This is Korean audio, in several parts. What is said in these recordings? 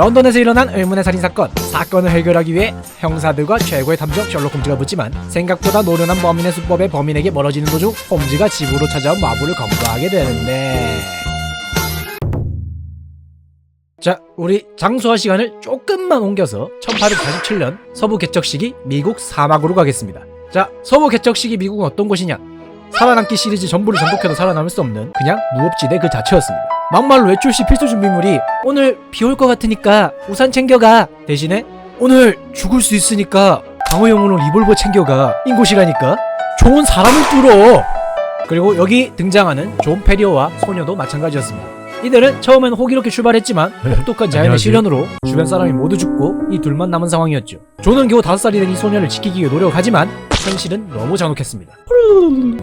런던에서 일어난 의문의 살인사건. 사건을 해결하기 위해 형사들과 최고의 탐정 셜록 홈즈가 붙지만 생각보다 노련한 범인의 수법에 범인에게 멀어지는 도중 홈즈가 집으로 찾아온 마부를 검거하게 되는데, 자, 우리 장소와 시간을 조금만 옮겨서 1847년 서부 개척 시기 미국 사막으로 가겠습니다. 자, 서부 개척 시기 미국은 어떤 곳이냐? 살아남기 시리즈 전부를 정독해도 살아남을 수 없는 그냥 무법지대 그 자체였습니다. 막말로 외출 시 필수 준비물이 오늘 비 올 것 같으니까 우산 챙겨가 대신에 오늘 죽을 수 있으니까 방어용으로 리볼버 챙겨가 인 곳이라니까. 좋은 사람을 뚫어. 그리고 여기 등장하는 존 페리어와 소녀도 마찬가지였습니다. 이들은 처음엔 호기롭게 출발했지만 혹독한 자연의 시련으로 주변 사람이 모두 죽고 이 둘만 남은 상황이었죠. 존은 겨우 5살이 된 이 소녀를 지키기 위해 노력하지만 현실은 너무 잔혹했습니다.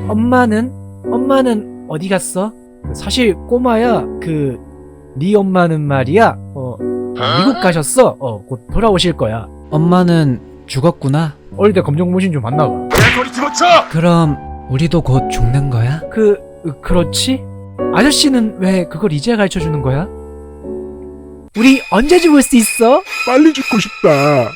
엄마는 어디 갔어? 사실 꼬마야, 네 엄마는 말이야 미국 가셨어. 곧 돌아오실 거야. 엄마는 죽었구나. 어릴 때 검정고무신 좀 만나봐. 개소리 집어쳐! 그럼 우리도 곧 죽는 거야? 그렇지? 아저씨는 왜 그걸 이제 가르쳐주는 거야? 우리 언제 죽을 수 있어? 빨리 죽고 싶다.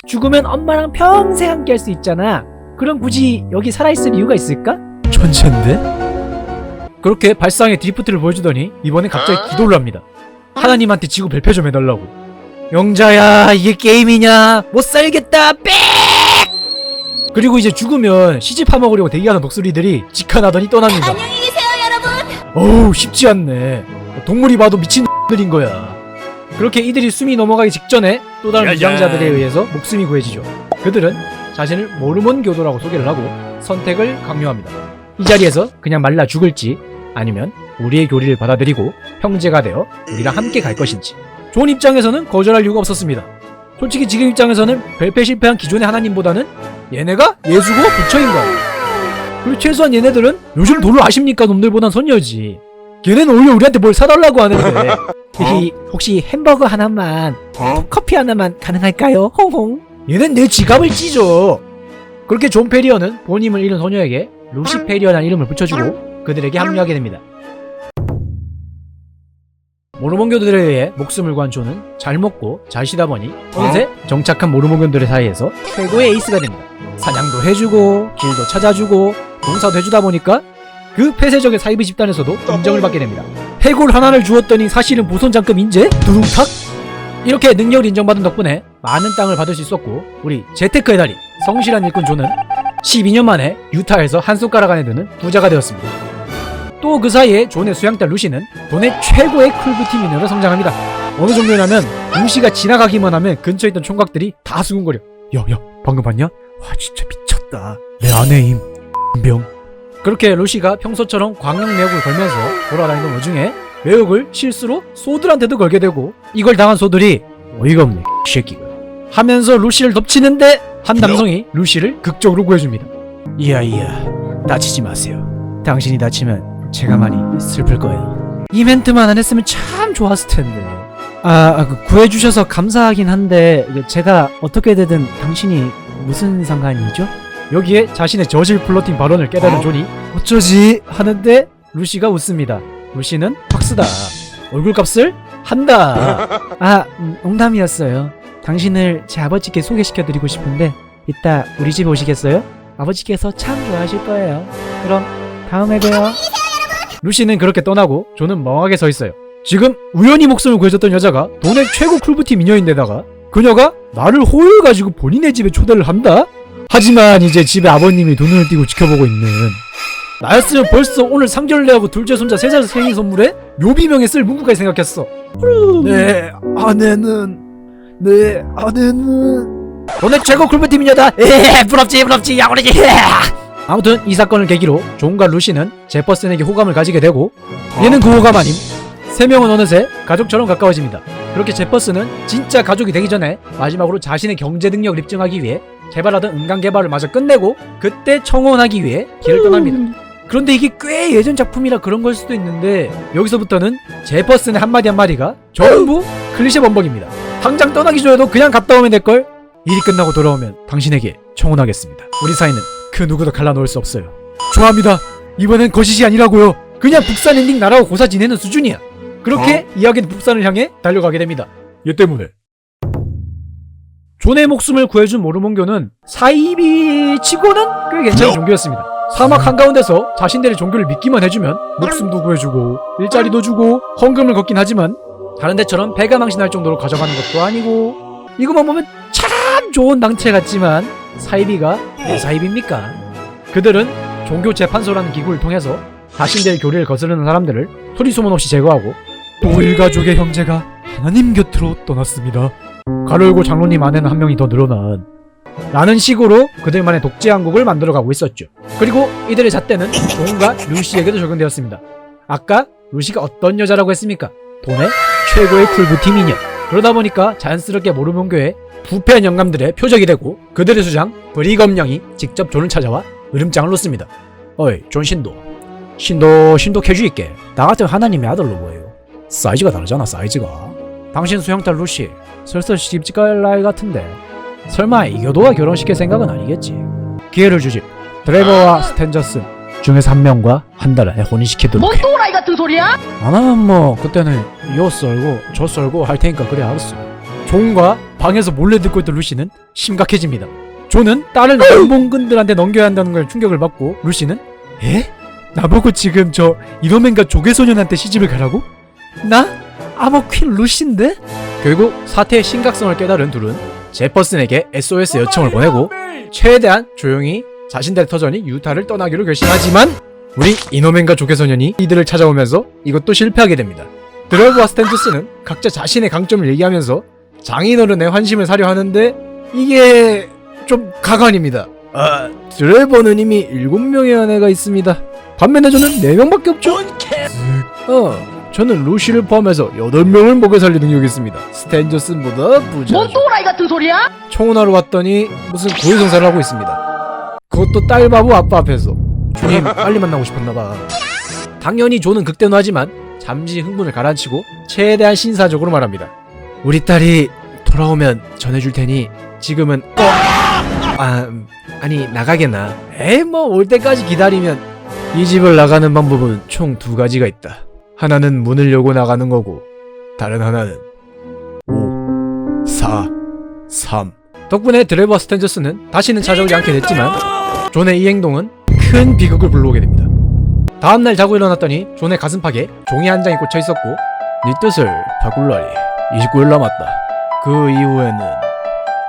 죽으면 엄마랑 평생 함께 할 수 있잖아. 그럼 굳이 여기 살아있을 이유가 있을까? 천재인데? 그렇게 발상의 드리프트를 보여주더니 이번엔 갑자기 기도를 합니다. 하나님한테 지구 발표 좀 해달라고. 영자야, 이게 게임이냐? 못 살겠다. 빽! 그리고 이제 죽으면 시집 파먹으려고 대기하는 독수리들이 직관하더니 떠납니다. 안녕히 계세요, 여러분. 어우, 쉽지 않네. 동물이 봐도 미친 들인 거야. 그렇게 이들이 숨이 넘어가기 직전에 또 다른 무장자들에 의해서 목숨이 구해지죠. 그들은 자신을 모르몬 교도라고 소개를 하고 선택을 강요합니다. 이 자리에서 그냥 말라 죽을지 아니면 우리의 교리를 받아들이고 형제가 되어 우리랑 함께 갈 것인지. 존 입장에서는 거절할 이유가 없었습니다. 솔직히 지금 입장에서는 벨페 실패한 기존의 하나님보다는 얘네가 예수고 부처인 거야. 그리고 최소한 얘네들은 요즘 도를 아십니까 놈들보단 선녀지. 걔네는 오히려 우리한테 뭘 사달라고 하는데 혹시 햄버거 하나만 커피 하나만 가능할까요? 홍홍. 얘는 내 지갑을 찢어. 그렇게 존 페리어는 본임을 잃은 소녀에게 루시 페리어라는 이름을 붙여주고 그들에게 합류하게 됩니다. 모르몬교들에 의해 목숨을 구한 존은 잘 먹고 잘 쉬다 보니 어느새 정착한 모르몬교들의 사이에서 최고의 에이스가 됩니다. 사냥도 해주고 길도 찾아주고 농사도 해주다 보니까 그 폐쇄적인 사이비 집단에서도 인정을 받게 됩니다. 해골 하나를 주었더니 사실은 보선장급 인재? 두둥탁? 이렇게 능력을 인정받은 덕분에 많은 땅을 받을 수 있었고 우리 재테크의 달인 성실한 일꾼 존은 12년 만에 유타에서 한 손가락 안에 드는 부자가 되었습니다. 또 그 사이에 존의 수양딸 루시는 돈의 최고의 쿨뷰티 미녀로 성장합니다. 어느 정도냐면 루시가 지나가기만 하면 근처에 있던 총각들이 다 수군거려. 야 방금 봤냐? 와 진짜 미쳤다. 내 아내임 병. 그렇게 루시가 평소처럼 광역 매혹을 걸면서 돌아다니던 와중에 매혹을 실수로 소들한테도 걸게 되고 이걸 당한 소들이 어이가 없네 새끼가 하면서 루시를 덮치는데 한 남성이 루시를 극적으로 구해줍니다. 이야 다치지 마세요. 당신이 다치면 제가 많이 슬플 거예요. 이 멘트만 안 했으면 참 좋았을 텐데. 구해주셔서 감사하긴 한데 제가 어떻게 되든 당신이 무슨 상관이죠? 여기에 자신의 저질 플러팅 발언을 깨달은 존이 어쩌지 하는데 루시가 웃습니다. 루시는 박스다. 얼굴값을 한다. 농담이었어요. 당신을 제 아버지께 소개시켜드리고 싶은데 이따 우리 집에 오시겠어요? 아버지께서 참 좋아하실 거예요. 그럼 다음에 봬요. 루시는 그렇게 떠나고 존은 멍하게 서 있어요. 지금 우연히 목숨을 구해줬던 여자가 돈의 최고 쿨뷰티 미녀인데다가 그녀가 나를 호의를 가지고 본인의 집에 초대를 한다? 하지만 이제 집에 아버님이 두 눈을 띄고 지켜보고 있는 나였으면 벌써 오늘 상견례하고 둘째 손자 셋째 생일 선물에 묘비명에 쓸 문구까지 생각했어. 내 아내는 너네 최고 쿨뷰티 미녀다. 부럽지 야구리지. 아무튼 이 사건을 계기로 존과 루시는 제퍼슨에게 호감을 가지게 되고 얘는 그 호감 아님. 세 명은 어느새 가족처럼 가까워집니다. 그렇게 제퍼슨은 진짜 가족이 되기 전에 마지막으로 자신의 경제 능력을 입증하기 위해 개발하던 은강 개발을 마저 끝내고 그때 청혼하기 위해 길을 떠납니다. 그런데 이게 꽤 예전 작품이라 그런 걸 수도 있는데 여기서부터는 제퍼슨의 한마디가 전부 클리셰 범벅입니다. 당장 떠나기 전에도 그냥 갔다 오면 될걸? 일이 끝나고 돌아오면 당신에게 청혼하겠습니다. 우리 사이는 그 누구도 갈라놓을 수 없어요. 좋아합니다. 이번엔 거짓이 아니라고요. 그냥 북산 엔딩 나라고 고사 지내는 수준이야. 그렇게 이야기는 북산을 향해 달려가게 됩니다. 얘 때문에. 존의 목숨을 구해준 모르몬교는 사이비 치고는 꽤 괜찮은 종교였습니다. 사막 한가운데서 자신들의 종교를 믿기만 해주면 목숨도 구해주고 일자리도 주고 헌금을 걷긴 하지만 다른 데처럼 배가 망신할 정도로 가져가는 것도 아니고, 이것만 보면 참 좋은 당체 같지만 사이비가 왜 사이비입니까? 그들은 종교 재판소라는 기구를 통해서 자신들의 교리를 거스르는 사람들을 소리소문 없이 제거하고, 또 일가족의 형제가 하나님 곁으로 떠났습니다. 가로 열고 장로님 안에는 한 명이 더 늘어난 라는 식으로 그들만의 독재 왕국을 만들어가고 있었죠. 그리고 이들의 잣대는 존과 루시에게도 적용되었습니다. 아까 루시가 어떤 여자라고 했습니까? 돈의 최고의 쿨부티 미녀. 그러다 보니까 자연스럽게 모르몬교의 부패한 영감들의 표적이 되고, 그들의 수장 브리검령이 직접 존을 찾아와 으름장을 놓습니다. 어이 존 신도 캐주 있게 나 같은 하나님의 아들로 보여요. 사이즈가 다르잖아. 사이즈가. 당신 수형딸 루시 슬슬 시집집 갈 나이 같은데 설마 이교도와 결혼시킬 생각은 아니겠지? 기회를 주지. 드레버와 스탠저슨 중에서 한 명과 한 달에 혼인시키도록 뭔 해. 또라이 같은 소리야? 안 하면 뭐 그때는 요 썰고 저 썰고 할 테니까 그래 알았어. 존과 방에서 몰래 듣고 있던 루시는 심각해집니다. 존은 딸을 남봉근들한테 넘겨야 한다는 걸 충격을 받고, 루시는 에? 나보고 지금 저 이노맨과 조개소년한테 시집을 가라고? 나? 아머퀸 루시인데? 결국 사태의 심각성을 깨달은 둘은 제퍼슨에게 SOS 요청을 보내고 최대한 조용히 자신들의 터전인 유타를 떠나기로 결심하지만, 우리 이노맨과 조개소년이 이들을 찾아오면서 이것도 실패하게 됩니다. 드레버와 스탠드스는 각자 자신의 강점을 얘기하면서 장인어른의 환심을 사려 하는데 이게 좀 가관입니다. 드레버는 이미 7명의 아내가 있습니다. 반면에 저는 4명밖에 없죠. 저는 루시를 포함해서 8명을 먹여 살릴 능력이 있습니다. 스탠저슨보다 부자죠. 뭔 또라이 같은 소리야? 청혼하러 왔더니 무슨 고해성사를 하고 있습니다. 그것도 딸 바보 아빠 앞에서. 존이 빨리 만나고 싶었나봐. 당연히 존은 극대노하지만 잠시 흥분을 가라앉히고 최대한 신사적으로 말합니다. 우리 딸이 돌아오면 전해줄 테니 지금은 아니 나가겠나. 에이 뭐 올 때까지 기다리면. 이 집을 나가는 방법은 총 2가지가 있다. 하나는 문을 열고 나가는 거고, 다른 하나는 5, 4, 3. 덕분에 드레버 스탠저스는 다시는 찾아오지 않게 됐지만 존의 이 행동은 큰 비극을 불러오게 됩니다. 다음날 자고 일어났더니 존의 가슴팍에 종이 한 장이 꽂혀 있었고, 네 뜻을 바꿀 날이 29일 남았다. 그 이후에는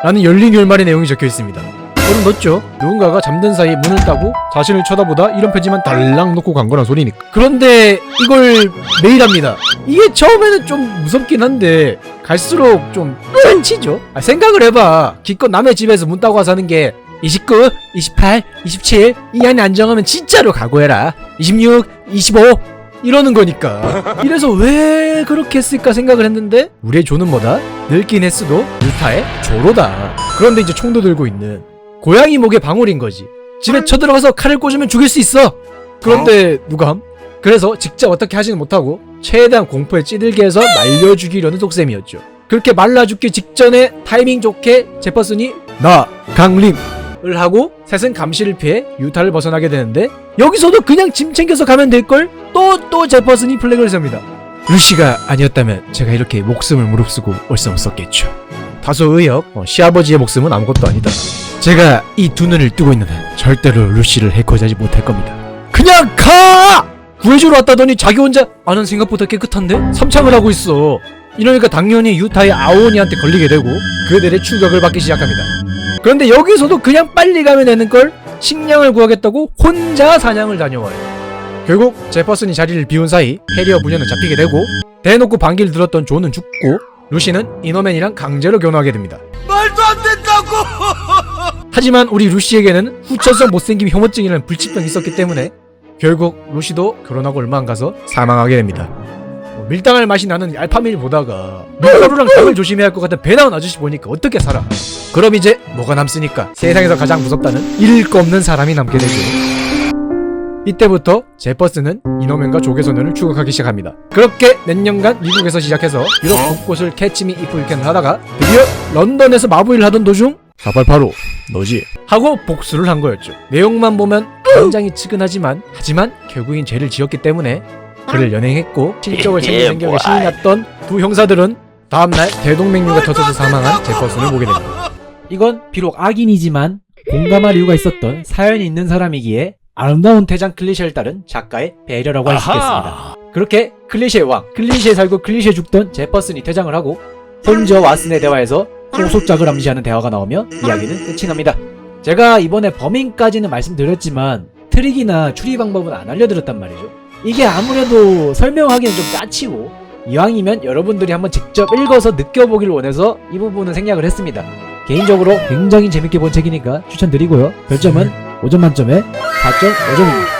라는 열린 결말의 내용이 적혀 있습니다. 소름 돋죠? 누군가가 잠든 사이 문을 따고 자신을 쳐다보다 이런 편지만 달랑 놓고 간 거란 소리니까. 그런데 이걸 매일 합니다. 이게 처음에는 좀 무섭긴 한데 갈수록 좀 짠치죠? 생각을 해봐. 기껏 남의 집에서 문 따고 와서 하는 게 29, 28, 27 이 안에 안 정하면 진짜로 각오해라. 26, 25 이러는 거니까. 이래서 왜 그렇게 했을까 생각을 했는데 우리의 조는 뭐다? 늙긴 했어도 유타의 조로다. 그런데 이제 총도 들고 있는 고양이 목에 방울인 거지. 집에 쳐들어가서 칼을 꽂으면 죽일 수 있어. 그런데 누감? 그래서 직접 어떻게 하지는 못하고 최대한 공포에 찌들게 해서 말려 죽이려는 속셈이었죠. 그렇게 말라 죽기 직전에 타이밍 좋게 제퍼슨이 나 강림을 하고 셋은 감시를 피해 유타를 벗어나게 되는데, 여기서도 그냥 짐 챙겨서 가면 될걸? 또 제퍼슨이 플래그를 세웁니다. 루시가 아니었다면 제가 이렇게 목숨을 무릅쓰고 올 수 없었겠죠. 다소 의역, 시아버지의 목숨은 아무것도 아니다. 제가 이 2눈을 뜨고 있는 한 절대로 루시를 해코지하지 못할 겁니다. 그냥 가! 구해주러 왔다더니 자기 혼자 난 생각보다 깨끗한데? 삼창을 하고 있어. 이러니까 당연히 유타의 아오니한테 걸리게 되고 그들의 추격을 받기 시작합니다. 그런데 여기서도 그냥 빨리 가면 되는걸? 식량을 구하겠다고 혼자 사냥을 다녀와요. 결국 제퍼슨이 자리를 비운 사이 해리어 부녀는 잡히게 되고, 대놓고 반기를 들었던 존은 죽고 루시는 이너맨이랑 강제로 결혼하게 됩니다. 말도 안 된다고! 하지만 우리 루시에게는 후천성 못생김 혐오증이라는 불치병이 있었기 때문에 결국 루시도 결혼하고 얼마 안 가서 사망하게 됩니다. 밀당할 맛이 나는 알파밀 보다가 밀가루랑 당을 조심해야 할 것 같은 배 나온 아저씨 보니까 어떻게 살아. 그럼 이제 뭐가 남습니까? 세상에서 가장 무섭다는 잃을 거 없는 사람이 남게 되죠. 이때부터 제퍼슨은 이노맨과 조개소년을 추격하기 시작합니다. 그렇게 몇 년간 미국에서 시작해서 유럽 곳곳을 캐치미 이프위켄을 하다가 드디어 런던에서 마부일을 하던 도중 4885 너지 하고 복수를 한 거였죠. 내용만 보면 굉장히 측은하지만 결국엔 죄를 지었기 때문에 그를 연행했고 실적을 챙긴 생각에 신이 났던 두 형사들은 다음날 대동맥류가 터져서 사망한 제퍼슨을 보게 됩니다. 이건 비록 악인이지만 공감할 이유가 있었던 사연이 있는 사람이기에 아름다운 태장 클리셰를 따른 작가의 배려라고 할 수 있겠습니다. 그렇게 클리셰의 왕, 클리셰 살고 클리셰 죽던 제퍼슨이 퇴장을 하고 홀즈와 왓슨의 대화에서 후속작을 암시하는 대화가 나오며 이야기는 끝이 납니다. 제가 이번에 범인까지는 말씀드렸지만 트릭이나 추리 방법은 안 알려드렸단 말이죠. 이게 아무래도 설명하기는 좀 짜치고 이왕이면 여러분들이 한번 직접 읽어서 느껴보길 원해서 이 부분은 생략을 했습니다. 개인적으로 굉장히 재밌게 본 책이니까 추천드리고요. 별점은 5점 만점에 4.5점입니다.